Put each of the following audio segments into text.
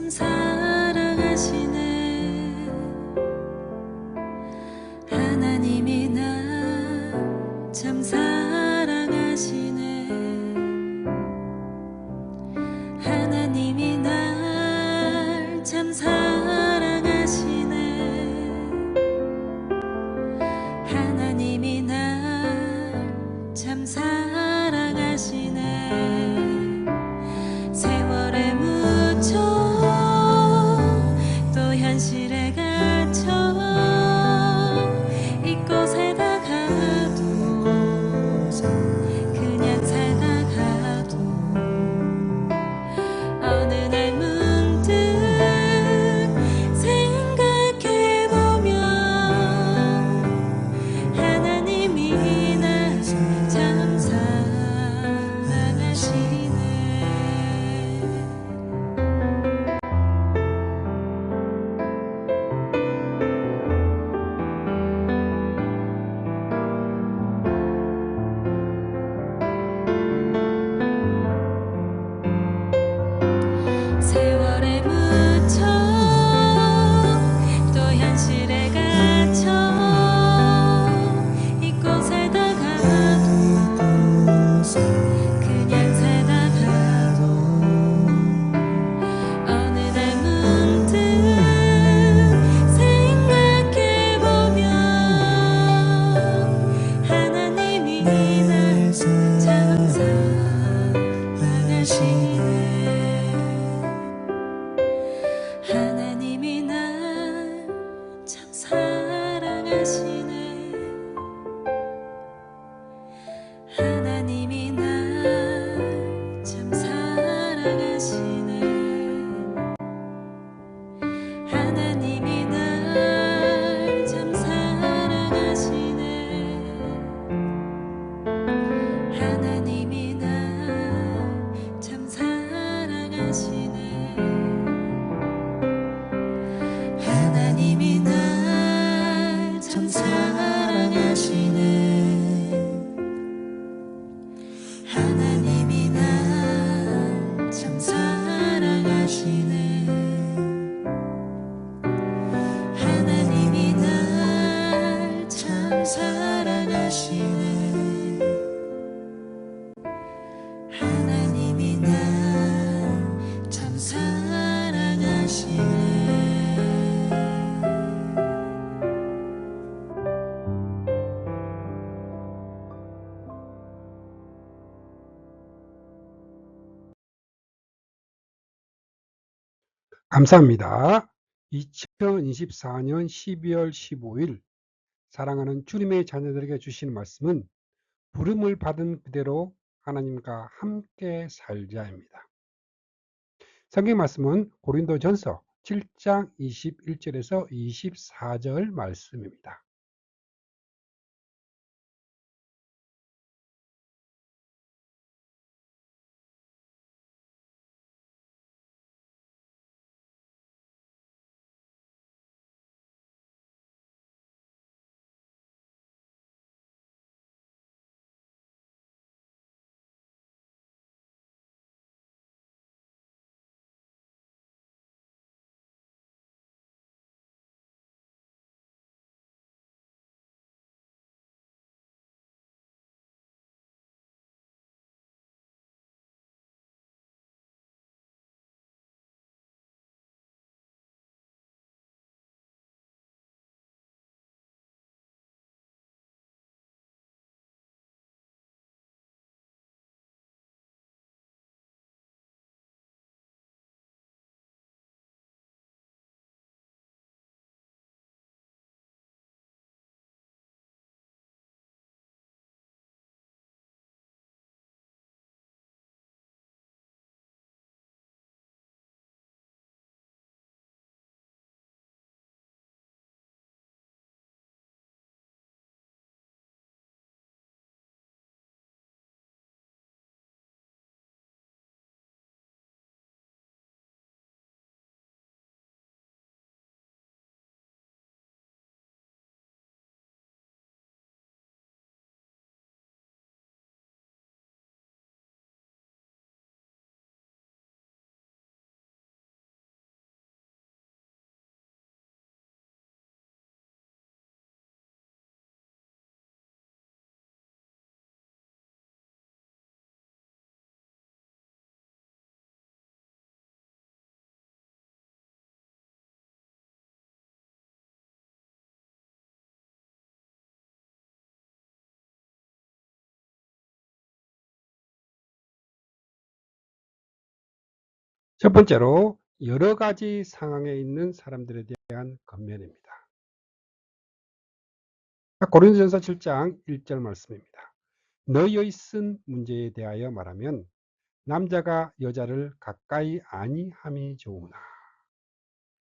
참 사랑하시네. 하나님이 나 참 사랑하시네. 하나님이 날 참 사랑하시네. 하나님이 날 참 사랑하시네. 세월에 묻혀 또 현실에 갇혀 이곳에다 가도 그냥 살다가도 어느 날 문득 생각해보면 하나님이 날 참 사랑하시네. 세월에 묻혀 또 현실에 갇혀 이곳에다 가도 그냥 살다가도 어느 날 문득 생각해보면 하나님이 날 참 사랑하시네. 하나님이 날 참 사랑하시네. 하나님이 날 참 사랑하시네. 하나님이 날 참 사랑하시네. 하나님이 날 참 사랑하시네. 하나님이 날 참 사랑하시네. 하나님이 날 참 사랑하시네. 하나님이 날 참 사랑하시네. 하나님이 날 참 사랑하시네. 감사합니다. 2024년 12월 15일 사랑하는 주님의 자녀들에게 주시는 말씀은 부름을 받은 그대로 하나님과 함께 살자입니다. 성경 말씀은 고린도전서 7장 21절에서 24절 말씀입니다. 첫 번째로 여러 가지 상황에 있는 사람들에 대한 권면입니다. 고린도전서 7장 1절 말씀입니다. 너희의 쓴 문제에 대하여 말하면 남자가 여자를 가까이 아니함이 좋으나.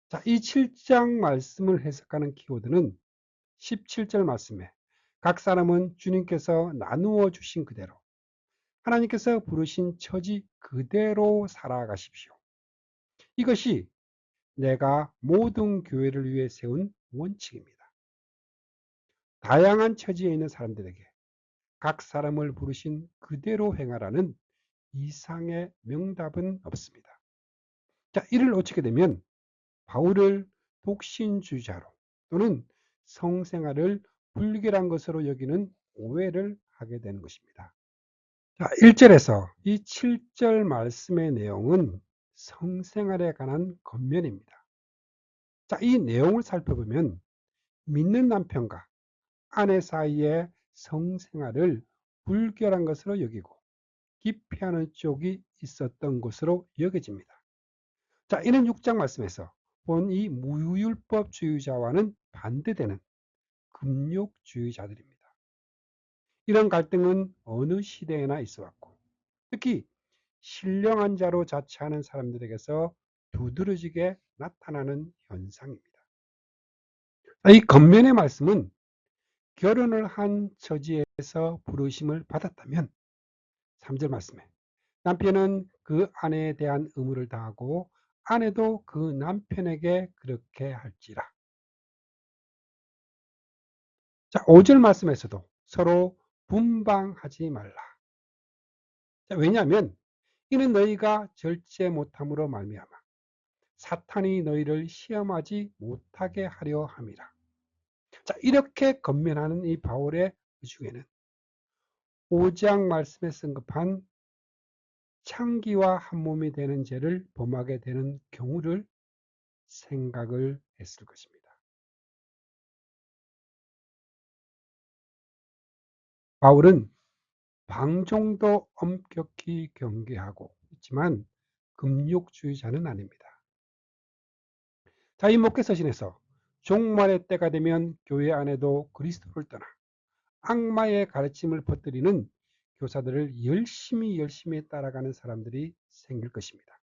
자, 이 7장 말씀을 해석하는 키워드는 17절 말씀에 각 사람은 주님께서 나누어 주신 그대로 하나님께서 부르신 처지 그대로 살아가십시오. 이것이 내가 모든 교회를 위해 세운 원칙입니다. 다양한 처지에 있는 사람들에게 각 사람을 부르신 그대로 행하라는 이상의 명답은 없습니다. 자, 이를 놓치게 되면 바울을 독신주의자로 또는 성생활을 불결한 것으로 여기는 오해를 하게 되는 것입니다. 자, 1절에서 이 7절 말씀의 내용은 성생활에 관한 권면입니다. 자, 이 내용을 살펴보면 믿는 남편과 아내 사이에 성생활을 불결한 것으로 여기고 기피하는 쪽이 있었던 것으로 여겨집니다. 자, 이는 6장 말씀에서 본 이 무율법주의자와는 반대되는 금욕주의자들입니다. 이런 갈등은 어느 시대에나 있어 왔고 특히 신령한 자로 자처하는 사람들에게서 두드러지게 나타나는 현상입니다. 이 겉면의 말씀은 결혼을 한 처지에서 부르심을 받았다면 3절 말씀에 남편은 그 아내에 대한 의무를 다하고 아내도 그 남편에게 그렇게 할지라. 자, 5절 말씀에서도 서로 분방하지 말라. 자, 왜냐하면 이는 너희가 절제 못함으로 말미암아 사탄이 너희를 시험하지 못하게 하려 함이라. 자, 이렇게 권면하는 이 바울의 그 중에는 5장 말씀에 언급한 창기와 한 몸이 되는 죄를 범하게 되는 경우를 생각을 했을 것입니다. 바울은 방종도 엄격히 경계하고 있지만 금욕주의자는 아닙니다. 자, 이 목회서신에서 종말의 때가 되면 교회 안에도 그리스도를 떠나 악마의 가르침을 퍼뜨리는 교사들을 열심히 따라가는 사람들이 생길 것입니다.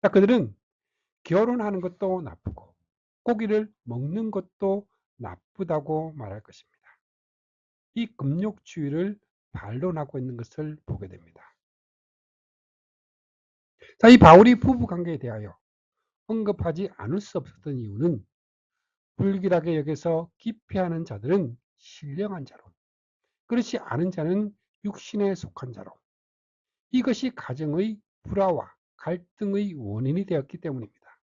자, 그들은 결혼하는 것도 나쁘고 고기를 먹는 것도 나쁘다고 말할 것입니다. 이 금욕주의를 반론하고 있는 것을 보게 됩니다. 자, 이 바울이 부부 관계에 대하여 언급하지 않을 수 없었던 이유는 불길하게 여겨서 기피하는 자들은 신령한 자로, 그렇지 않은 자는 육신에 속한 자로, 이것이 가정의 불화와 갈등의 원인이 되었기 때문입니다.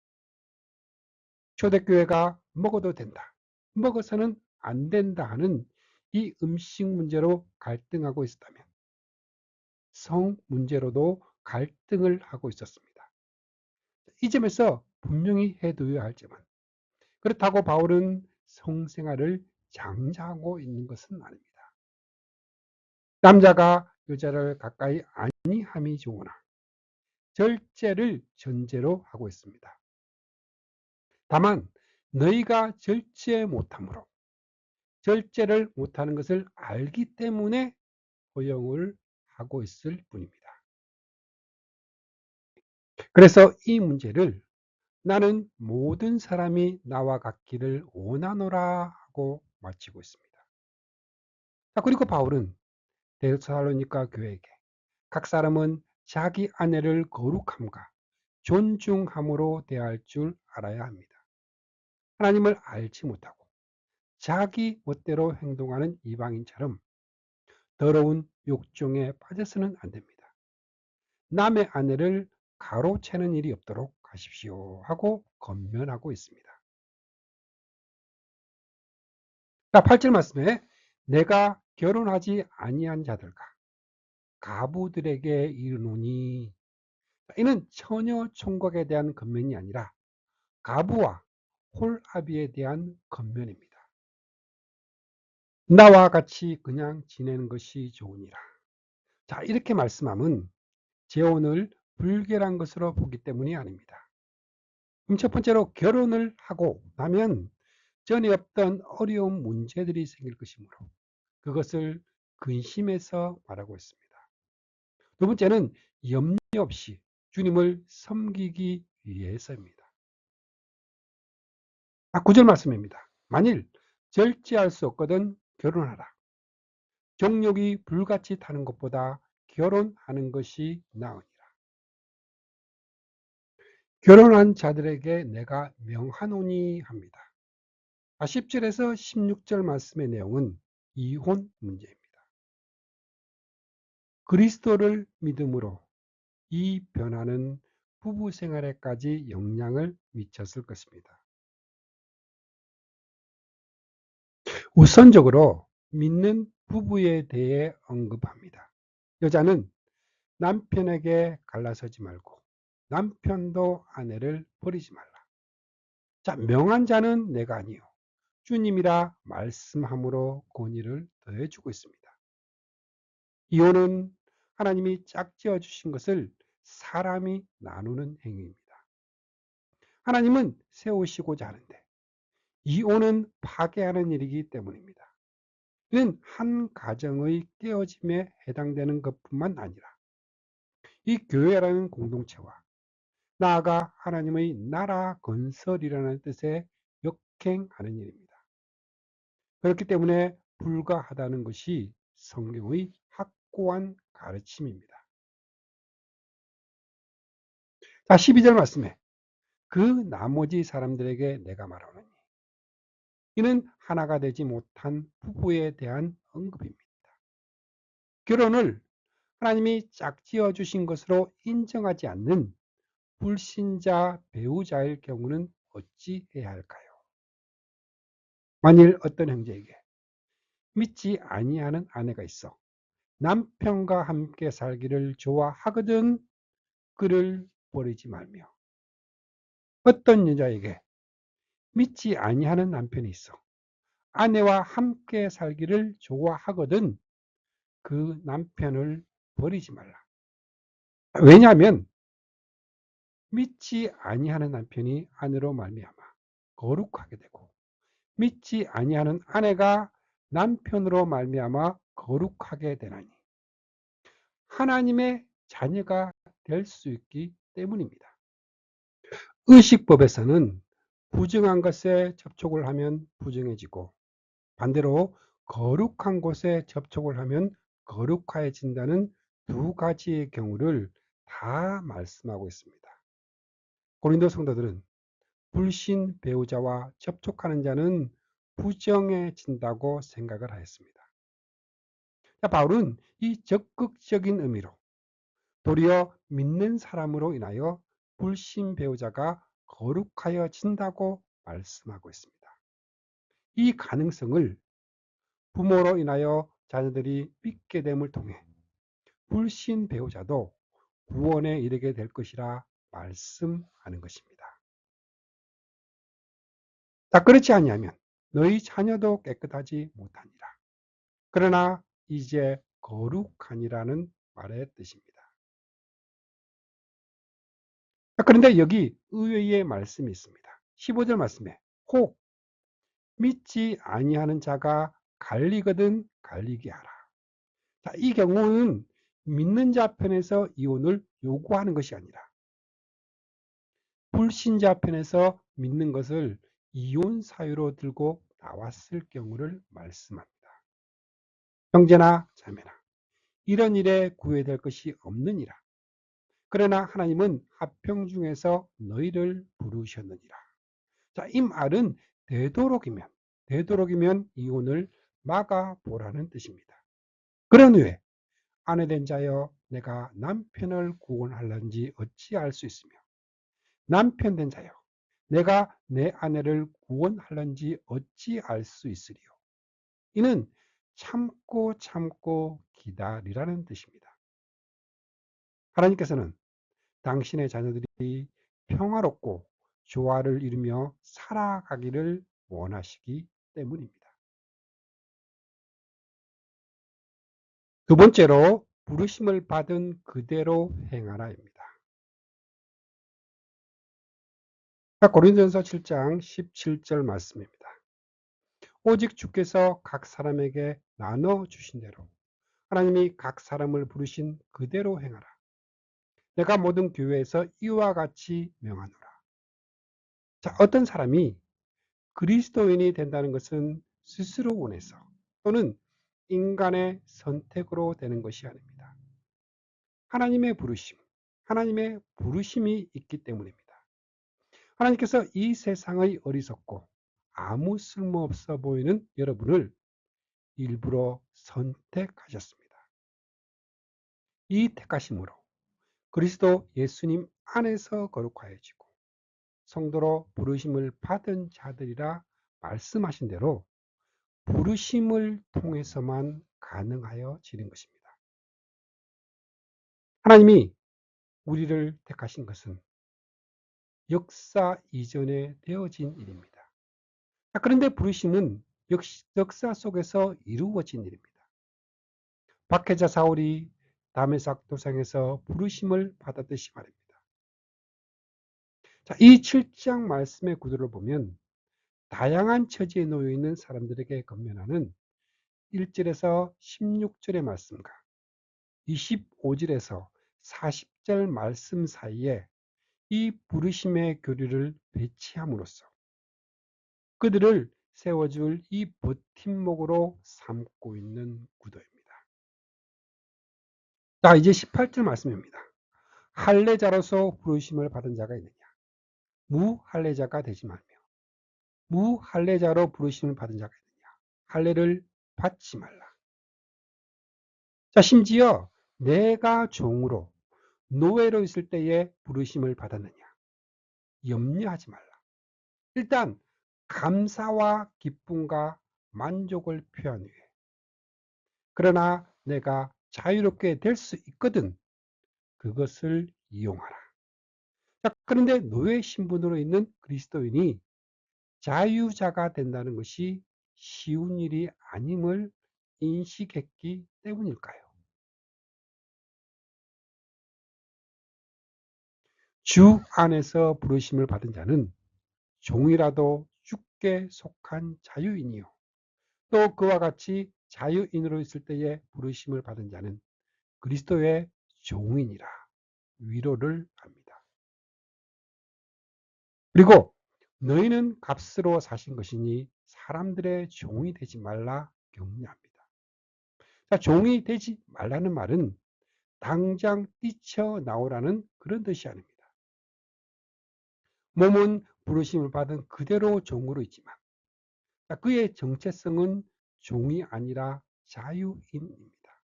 초대교회가 먹어도 된다, 먹어서는 안 된다 하는 이 음식 문제로 갈등하고 있었다면 성 문제로도 갈등을 하고 있었습니다. 이 점에서 분명히 해두어야 할 점은 그렇다고 바울은 성생활을 장자하고 있는 것은 아닙니다. 남자가 여자를 가까이 아니함이 좋으나 절제를 전제로 하고 있습니다. 다만 너희가 절제 못함으로 절제를 못하는 것을 알기 때문에 허용을 하고 있을 뿐입니다. 그래서 이 문제를 나는 모든 사람이 나와 같기를 원하노라 하고 마치고 있습니다. 자, 그리고 바울은 데살로니가 교회에게 각 사람은 자기 아내를 거룩함과 존중함으로 대할 줄 알아야 합니다. 하나님을 알지 못하고 자기 멋대로 행동하는 이방인처럼 더러운 욕종에 빠져서는 안 됩니다. 남의 아내를 가로채는 일이 없도록 하십시오 하고 권면하고 있습니다. 자, 8절 말씀에 내가 결혼하지 아니한 자들과 가부들에게 이르노니, 이는 처녀 총각에 대한 권면이 아니라 가부와 홀아비에 대한 권면입니다. 나와 같이 그냥 지내는 것이 좋으니라. 자, 이렇게 말씀하면 재혼을 불결한 것으로 보기 때문이 아닙니다. 첫 번째로 결혼을 하고 나면 전에 없던 어려운 문제들이 생길 것이므로 그것을 근심해서 말하고 있습니다. 두 번째는 염려 없이 주님을 섬기기 위해서입니다. 9절 말씀입니다. 만일 절제할 수 없거든 결혼하라. 정욕이 불같이 타는 것보다 결혼하는 것이 나으니라. 결혼한 자들에게 내가 명하노니 합니다. 10절에서 16절 말씀의 내용은 이혼 문제입니다. 그리스도를 믿음으로 이 변화는 부부 생활에까지 영향을 미쳤을 것입니다. 우선적으로 믿는 부부에 대해 언급합니다. 여자는 남편에게 갈라서지 말고 남편도 아내를 버리지 말라. 자, 명한 자는 내가 아니요 주님이라 말씀함으로 권위를 더해주고 있습니다. 이혼은 하나님이 짝지어 주신 것을 사람이 나누는 행위입니다. 하나님은 세우시고자 하는데 이혼은 파괴하는 일이기 때문입니다. 이는 한 가정의 깨어짐에 해당되는 것뿐만 아니라 이 교회라는 공동체와 나아가 하나님의 나라 건설이라는 뜻에 역행하는 일입니다. 그렇기 때문에 불가하다는 것이 성경의 확고한 가르침입니다. 자, 12절 말씀에 그 나머지 사람들에게 내가 말하노니 이는 하나가 되지 못한 부부에 대한 언급입니다. 결혼을 하나님이 짝지어 주신 것으로 인정하지 않는 불신자 배우자일 경우는 어찌 해야 할까요? 만일 어떤 형제에게 믿지 아니하는 아내가 있어 남편과 함께 살기를 좋아하거든 그를 버리지 말며 어떤 여자에게 믿지 아니하는 남편이 있어 아내와 함께 살기를 좋아하거든 그 남편을 버리지 말라. 왜냐하면 믿지 아니하는 남편이 아내로 말미암아 거룩하게 되고 믿지 아니하는 아내가 남편으로 말미암아 거룩하게 되나니 하나님의 자녀가 될 수 있기 때문입니다. 의식법에서는 부정한 것에 접촉을 하면 부정해지고 반대로 거룩한 곳에 접촉을 하면 거룩해진다는 두 가지의 경우를 다 말씀하고 있습니다. 고린도 성도들은 불신 배우자와 접촉하는 자는 부정해진다고 생각을 하였습니다. 바울은 이 적극적인 의미로 도리어 믿는 사람으로 인하여 불신 배우자가 거룩하여진다고 말씀하고 있습니다. 이 가능성을 부모로 인하여 자녀들이 믿게 됨을 통해 불신 배우자도 구원에 이르게 될 것이라 말씀하는 것입니다. 자, 그렇지 아니하면 너희 자녀도 깨끗하지 못하니라. 그러나 이제 거룩하니라는 말의 뜻입니다. 그런데 여기 의외의 말씀이 있습니다. 15절 말씀에 혹 믿지 아니하는 자가 갈리거든 갈리게 하라. 자, 이 경우는 믿는 자 편에서 이혼을 요구하는 것이 아니라 불신자 편에서 믿는 것을 이혼 사유로 들고 나왔을 경우를 말씀합니다. 형제나 자매나 이런 일에 구애될 것이 없느니라. 그러나 하나님은 합형 중에서 너희를 부르셨느니라. 자, 이 말은 되도록이면 이혼을 막아보라는 뜻입니다. 그런 후에 아내된 자여 내가 남편을 구원할런지 어찌 알 수 있으며 남편된 자여 내가 내 아내를 구원할런지 어찌 알 수 있으리요. 이는 참고 기다리라는 뜻입니다. 하나님께서는 당신의 자녀들이 평화롭고 조화를 이루며 살아가기를 원하시기 때문입니다. 두 번째로 부르심을 받은 그대로 행하라입니다. 고린도전서 7장 17절 말씀입니다. 오직 주께서 각 사람에게 나눠 주신 대로 하나님이 각 사람을 부르신 그대로 행하라. 내가 모든 교회에서 이와 같이 명하노라. 자, 어떤 사람이 그리스도인이 된다는 것은 스스로 원해서 또는 인간의 선택으로 되는 것이 아닙니다. 하나님의 부르심, 하나님의 부르심이 있기 때문입니다. 하나님께서 이 세상의 어리석고 아무 쓸모없어 보이는 여러분을 일부러 선택하셨습니다. 이 택하심으로 그리스도 예수님 안에서 거룩하여지고 성도로 부르심을 받은 자들이라 말씀하신 대로 부르심을 통해서만 가능하여지는 것입니다. 하나님이 우리를 택하신 것은 역사 이전에 되어진 일입니다. 그런데 부르심은 역사 속에서 이루어진 일입니다. 박해자 사울이 다메삭 도상에서 부르심을 받았듯이 말입니다. 자, 이 7장 말씀의 구도를 보면 다양한 처지에 놓여 있는 사람들에게 건면하는 1절에서 16절의 말씀과 25절에서 40절 말씀 사이에 이 부르심의 교리를 배치함으로써 그들을 세워줄 이 버팀목으로 삼고 있는 구도입니다. 자, 이제 18절 말씀입니다. 할례자로서 부르심을 받은 자가 있느냐? 무할례자가 되지 말며 무할례자로 부르심을 받은 자가 있느냐? 할례를 받지 말라. 자, 심지어 내가 종으로 노예로 있을 때에 부르심을 받았느냐? 염려하지 말라. 일단 감사와 기쁨과 만족을 표한 후에 그러나 내가 자유롭게 될 수 있거든 그것을 이용하라. 자, 그런데 노예 신분으로 있는 그리스도인이 자유자가 된다는 것이 쉬운 일이 아님을 인식했기 때문일까요? 주 안에서 부르심을 받은 자는 종이라도 주께 속한 자유인이요. 또 그와 같이 자유인으로 있을 때에 부르심을 받은 자는 그리스도의 종이니라 위로를 합니다. 그리고 너희는 값으로 사신 것이니 사람들의 종이 되지 말라 격려합니다. 자, 종이 되지 말라는 말은 당장 뛰쳐나오라는 그런 뜻이 아닙니다. 몸은 부르심을 받은 그대로 종으로 있지만 그의 정체성은 종이 아니라 자유인입니다.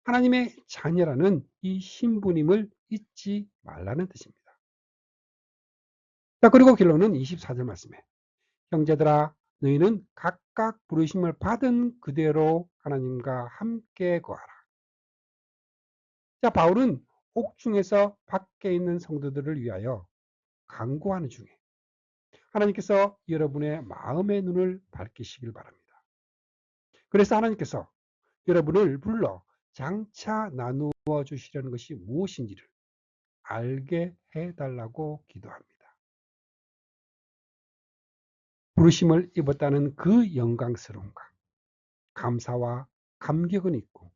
하나님의 자녀라는 이 신분임을 잊지 말라는 뜻입니다. 자, 그리고 결론은 24절 말씀에 형제들아 너희는 각각 부르심을 받은 그대로 하나님과 함께 거하라. 자, 바울은 옥중에서 밖에 있는 성도들을 위하여 간구하는 중에 하나님께서 여러분의 마음의 눈을 밝히시길 바랍니다. 그래서 하나님께서 여러분을 불러 장차 나누어 주시려는 것이 무엇인지를 알게 해달라고 기도합니다. 부르심을 입었다는 그 영광스러움과 감사와 감격은 있고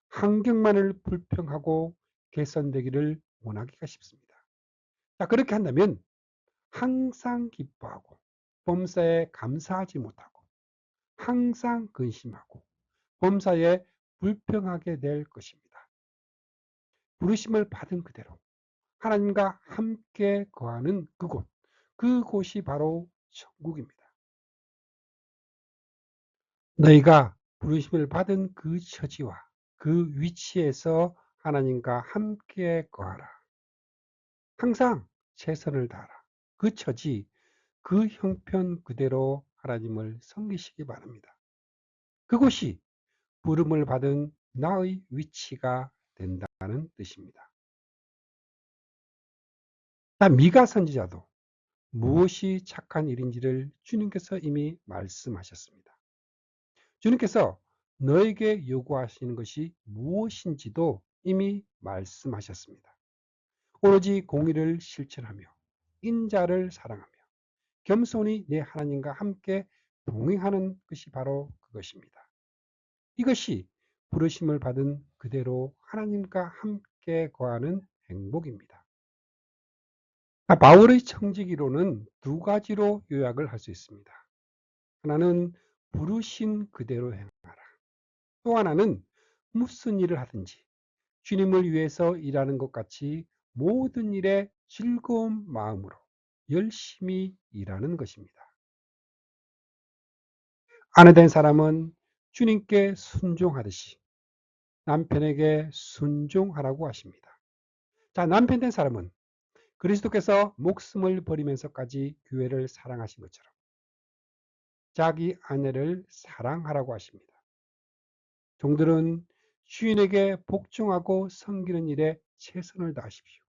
환경만을 불평하고 개선되기를 원하기가 쉽습니다. 자, 그렇게 한다면 항상 기뻐하고 범사에 감사하지 못하고 항상 근심하고 범사에 불평하게 될 것입니다. 부르심을 받은 그대로 하나님과 함께 거하는 그곳이 바로 천국입니다. 너희가 부르심을 받은 그 처지와 그 위치에서 하나님과 함께 거하라. 항상 최선을 다하라. 그 처지, 그 형편 그대로 하나님을 섬기시기 바랍니다. 그곳이 부름을 받은 나의 위치가 된다는 뜻입니다. 미가 선지자도 무엇이 착한 일인지를 주님께서 이미 말씀하셨습니다. 주님께서 너에게 요구하시는 것이 무엇인지도 이미 말씀하셨습니다. 오로지 공의를 실천하며 인자를 사랑하며 겸손히 내 하나님과 함께 동행하는 것이 바로 그것입니다. 이것이 부르심을 받은 그대로 하나님과 함께 거하는 행복입니다. 바울의 청지기로는 두 가지로 요약을 할 수 있습니다. 하나는 부르신 그대로 행하라. 또 하나는 무슨 일을 하든지 주님을 위해서 일하는 것 같이 모든 일에 즐거운 마음으로 열심히 일하는 것입니다. 아내된 사람은 주님께 순종하듯이 남편에게 순종하라고 하십니다. 자, 남편된 사람은 그리스도께서 목숨을 버리면서까지 교회를 사랑하신 것처럼 자기 아내를 사랑하라고 하십니다. 종들은 주인에게 복종하고 섬기는 일에 최선을 다하십시오.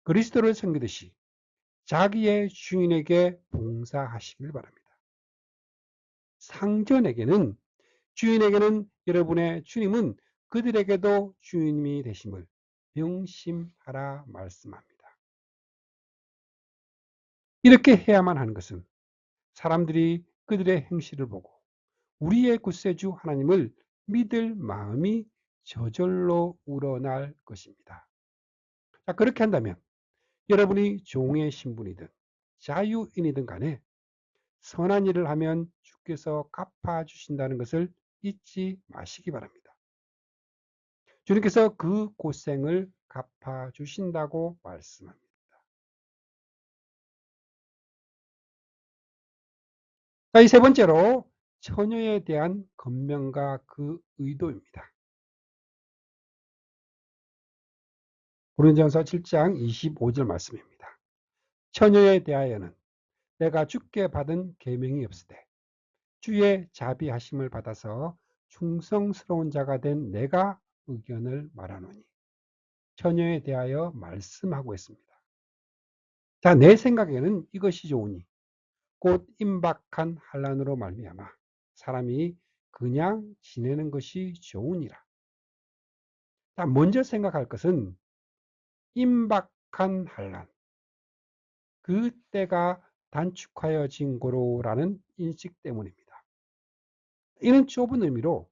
그리스도를 섬기듯이 자기의 주인에게 봉사하시길 바랍니다. 상전에게는 주인에게는 여러분의 주님은 그들에게도 주인이 되심을 명심하라 말씀합니다. 이렇게 해야만 하는 것은 사람들이 그들의 행실을 보고 우리의 구세주 하나님을 믿을 마음이 저절로 우러날 것입니다. 자, 그렇게 한다면 여러분이 종의 신분이든 자유인이든 간에 선한 일을 하면 주께서 갚아주신다는 것을 잊지 마시기 바랍니다. 주님께서 그 고생을 갚아주신다고 말씀합니다. 자, 이 세 번째로 처녀에 대한 권면과 그 의도입니다. 고린도전서 7장 25절 말씀입니다. 처녀에 대하여는 내가 주께 받은 계명이 없으되 주의 자비하심을 받아서 충성스러운 자가 된 내가 의견을 말하노니 처녀에 대하여 말씀하고 있습니다. 자, 내 생각에는 이것이 좋으니 곧 임박한 환난으로 말미암아 사람이 그냥 지내는 것이 좋으니라. 자, 먼저 생각할 것은 임박한 환난, 그 때가 단축하여진 고로라는 인식 때문입니다. 이는 좁은 의미로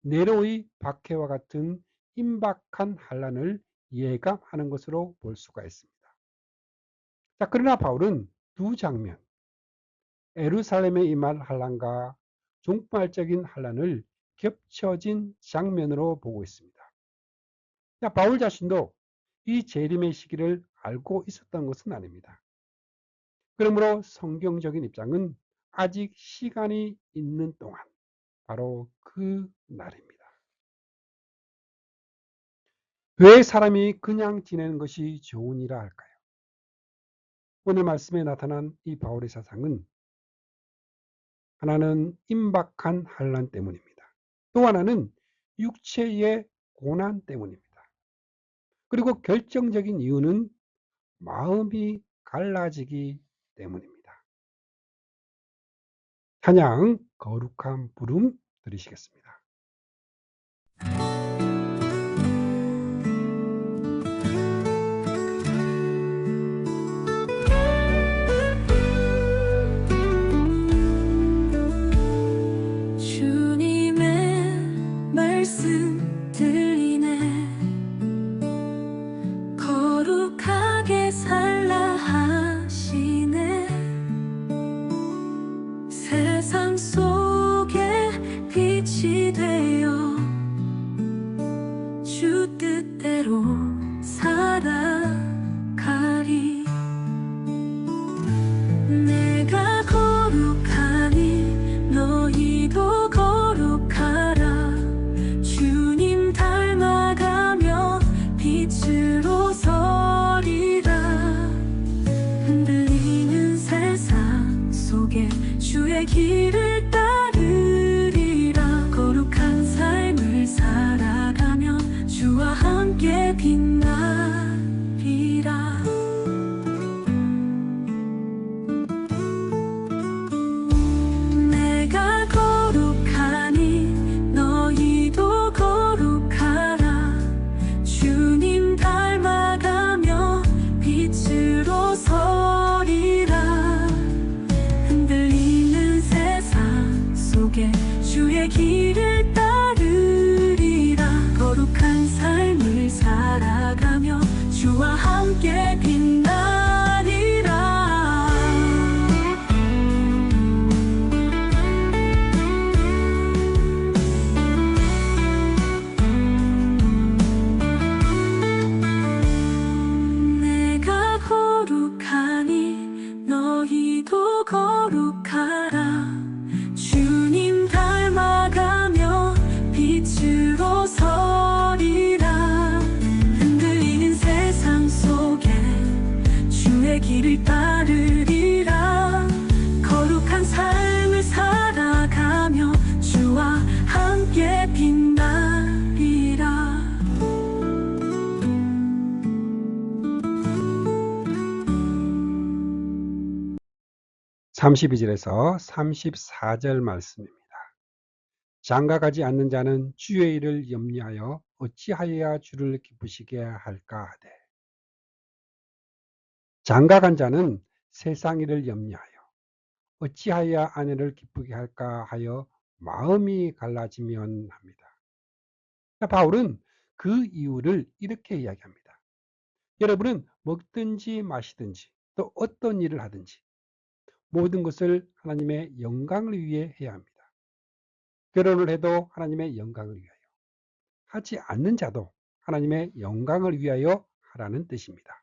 네로의 박해와 같은 임박한 환난을 예감하는 것으로 볼 수가 있습니다. 자, 그러나 바울은 두 장면, 예루살렘에 임할 환난과 종말적인 환난을 겹쳐진 장면으로 보고 있습니다. 자, 바울 자신도 이 재림의 시기를 알고 있었던 것은 아닙니다. 그러므로 성경적인 입장은 아직 시간이 있는 동안 바로 그 날입니다. 왜 사람이 그냥 지내는 것이 좋으니라 할까요? 오늘 말씀에 나타난 이 바울의 사상은 하나는 임박한 환난 때문입니다. 또 하나는 육체의 고난 때문입니다. 그리고 결정적인 이유는 마음이 갈라지기 때문입니다. 찬양 거룩한 부름 드리시겠습니다. 주님의 말씀 들리네 거룩하게 살라 하시네 세상 속에 빛이 되어 주 뜻대로 살아가리 내가 거룩하니 너희도 거룩하라 주님 닮아가며 빛으로 서리라 흔들리는 세상 속에 주의 길을 따르리라 거룩한 삶을 살아가며 주와 함께 빛나 32절에서 34절 말씀입니다. 장가가지 않는 자는 주의 일을 염려하여 어찌하여야 주를 기쁘시게 할까 하되, 장가간 자는 세상 일을 염려하여 어찌하여야 아내를 기쁘게 할까 하여 마음이 갈라지면 합니다. 바울은 그 이유를 이렇게 이야기합니다. 여러분은 먹든지 마시든지 또 어떤 일을 하든지 모든 것을 하나님의 영광을 위해 해야 합니다. 결혼을 해도 하나님의 영광을 위하여, 하지 않는 자도 하나님의 영광을 위하여 하라는 뜻입니다.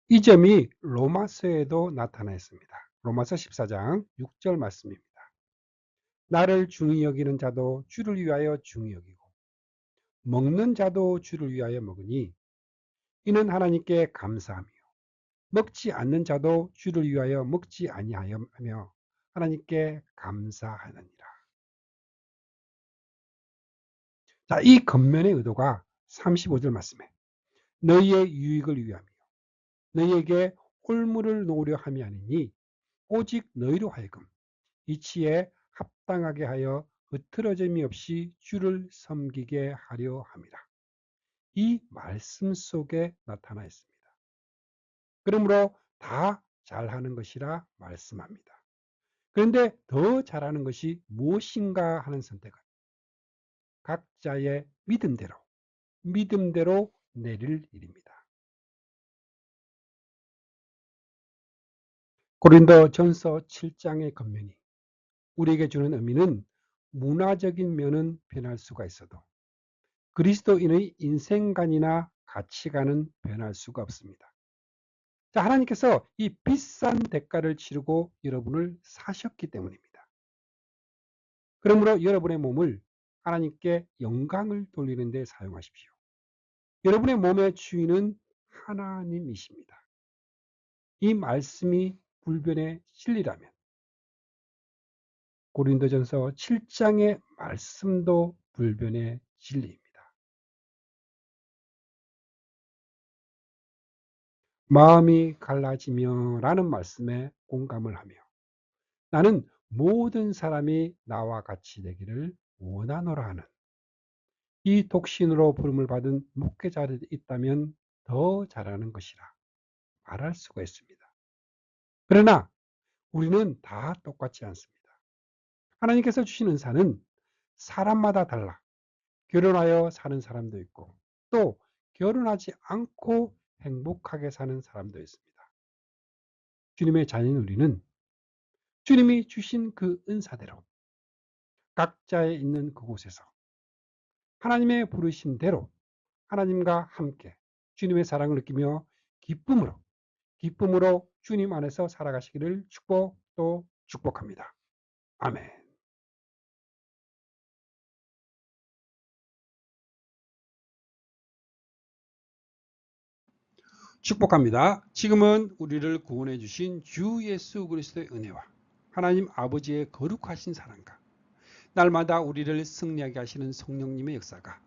이 점이 로마서에도 나타나 있습니다. 로마서 14장 6절 말씀입니다. 나를 중히 여기는 자도 주를 위하여 중히 여기고 먹는 자도 주를 위하여 먹으니 이는 하나님께 감사하며 먹지 않는 자도 주를 위하여 먹지 아니하며 하나님께 감사하느니라. 자, 이 겉면의 의도가 35절 말씀에 너희의 유익을 위하며 너희에게 홀물을 놓으려 함이 아니니 오직 너희로 하여금 이치에 합당하게 하여 흐트러짐이 없이 주를 섬기게 하려 함이라. 이 말씀 속에 나타나 있습니다. 그러므로 다 잘하는 것이라 말씀합니다. 그런데 더 잘하는 것이 무엇인가 하는 선택은 각자의 믿음대로 내릴 일입니다. 고린도전서 7장의 겉면이 우리에게 주는 의미는 문화적인 면은 변할 수가 있어도 그리스도인의 인생관이나 가치관은 변할 수가 없습니다. 자, 하나님께서 이 비싼 대가를 치르고 여러분을 사셨기 때문입니다. 그러므로 여러분의 몸을 하나님께 영광을 돌리는 데 사용하십시오. 여러분의 몸의 주인은 하나님이십니다. 이 말씀이 불변의 진리라면 고린도전서 7장의 말씀도 불변의 진리입니다. 마음이 갈라지며 라는 말씀에 공감을 하며 나는 모든 사람이 나와 같이 되기를 원하노라 하는 이 독신으로 부름을 받은 목회자들이 있다면 더 잘하는 것이라 말할 수가 있습니다. 그러나 우리는 다 똑같지 않습니다. 하나님께서 주신 은사는 사람마다 달라 결혼하여 사는 사람도 있고 또 결혼하지 않고 행복하게 사는 사람도 있습니다. 주님의 자녀인 우리는 주님이 주신 그 은사대로 각자의 있는 그곳에서 하나님의 부르신 대로 하나님과 함께 주님의 사랑을 느끼며 기쁨으로 주님 안에서 살아가시기를 축복합니다. 아멘. 축복합니다. 지금은 우리를 구원해 주신 주 예수 그리스도의 은혜와 하나님 아버지의 거룩하신 사랑과 날마다 우리를 승리하게 하시는 성령님의 역사가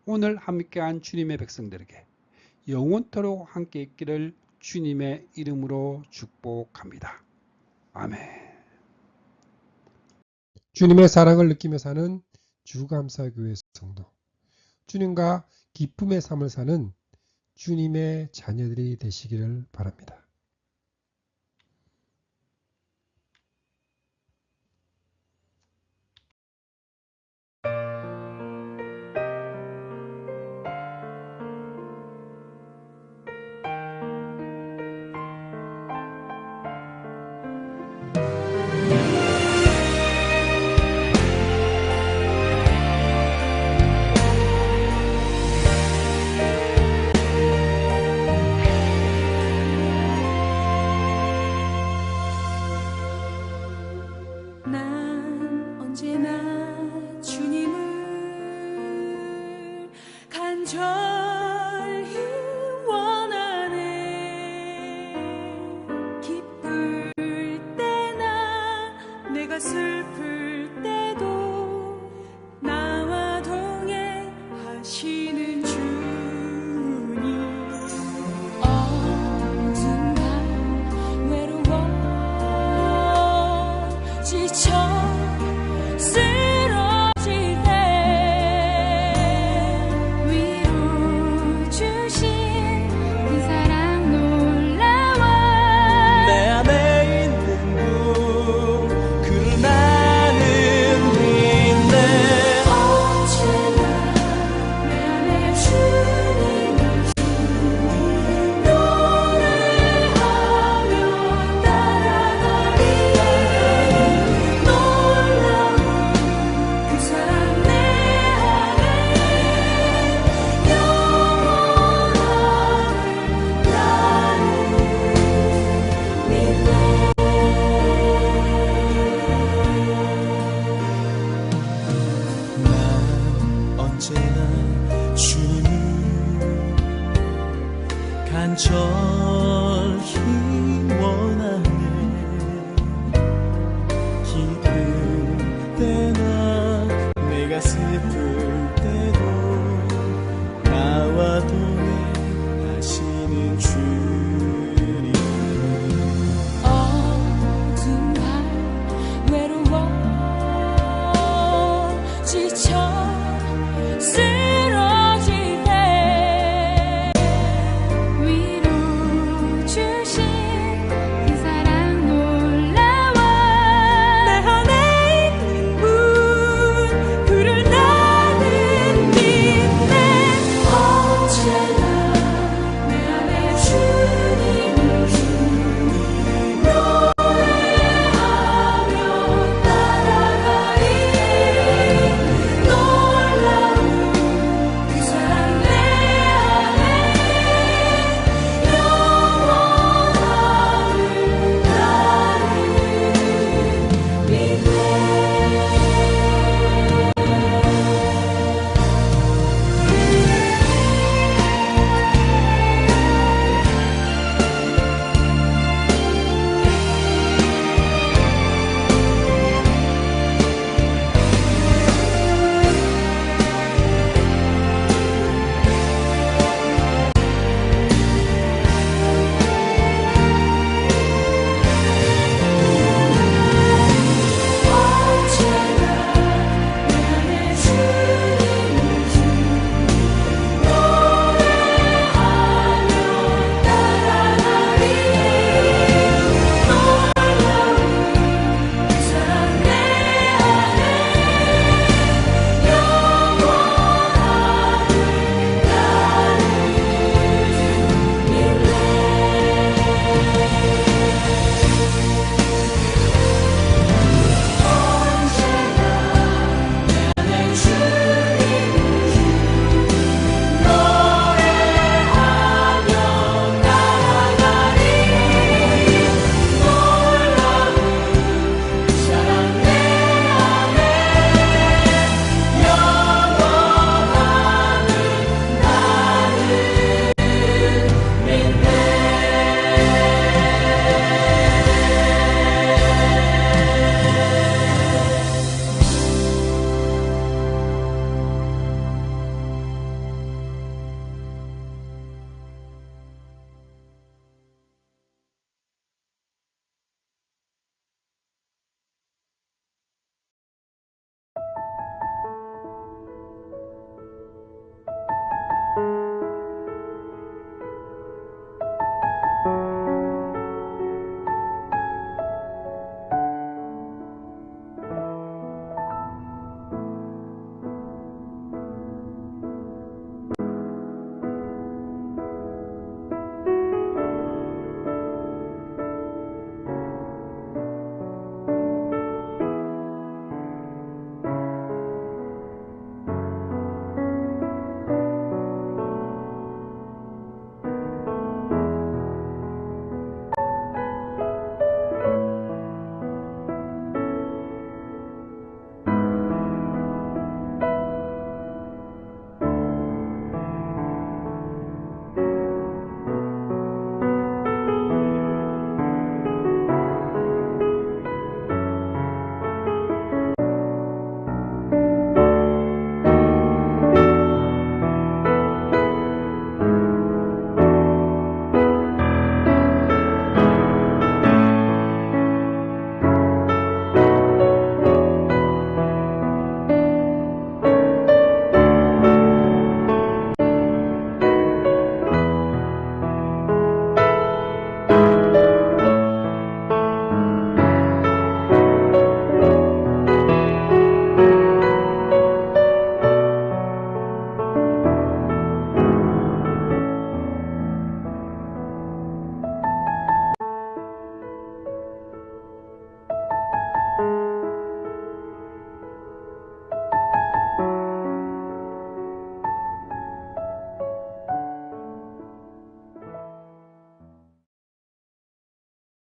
오늘 함께한 주님의 백성들에게 영원토록 함께 있기를 주님의 이름으로 축복합니다. 아멘. 주님의 사랑을 느끼며 사는 주감사교회 성도, 주님과 기쁨의 삶을 사는 주님의 자녀들이 되시기를 바랍니다. 난 언제나 주님을 간절히 원하네. 기쁠 때나 내가 슬플 때도 나와 동행하시는 주님. 어느 순간 외로워 주님을 간절히 원하네. 기쁠 때나 내가 슬플 때도 나와 동행하시는 주님. 어두운 날 외로워 지쳐